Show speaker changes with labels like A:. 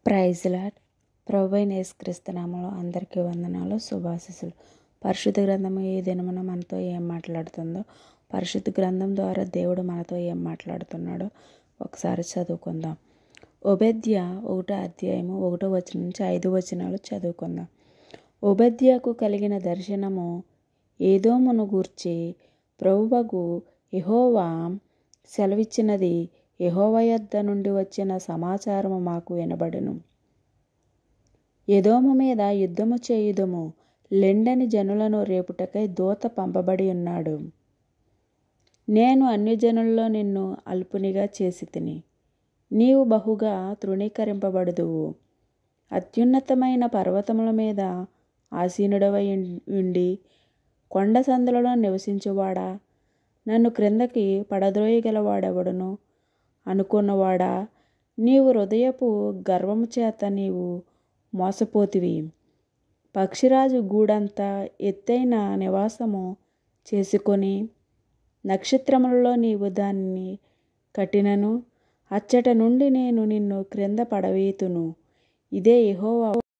A: Praise lord. ప్రభువైన యేసుక్రీస్తు నామములో అందరికీ వందనాలు, శుభాశీస్సులు. పరిశుద్ధ గ్రంథము ఈ దినమున మనతో ఏం మాట్లాడుతుందో, పరిశుద్ధ గ్రంథం ద్వారా దేవుడు మనతో ఏం మాట్లాడుతున్నాడో ఒకసారి చదువుకుందాం. ఓబద్యా 1వ అధ్యాయము 1వ వచనం నుంచి 5 వచనాలు చదువుకుందాం. ఓబద్యాకు కలిగిన దర్శనము ఏదోమును గూర్చి ప్రభువగు యెహోవా సెలవిచ్చినది. యెహోవా యొద్ద నుండి వచ్చిన సమాచారము మాకు వినబడెను. ఎదోము మీద యుద్ధము చేయుదము, లెండని జనులను రేపుటకై దూత పంపబడి ఉన్నాడు. నేను అన్యజనుల్లో నిన్ను అల్పునిగా చేసితిని, నీవు బహుగా తృణీకరింపబడుదువు. అత్యున్నతమైన పర్వతముల మీద ఆసీనుడవై ఉండి కొండ సందులలో నివసించువాడా, నన్ను క్రిందకి పడద్రోయగలవాడెవడును అనుకున్నవాడా, నీవు హృదయపు గర్వము చేత నీవు మోసపోతివి. పక్షిరాజు గూడంత ఎత్తైన నివాసము చేసుకొని నక్షత్రములలో నీవు దానిని కట్టినను, అచ్చట నుండి నేను నిన్ను క్రింద పడవేతును. ఇదే యెహోవా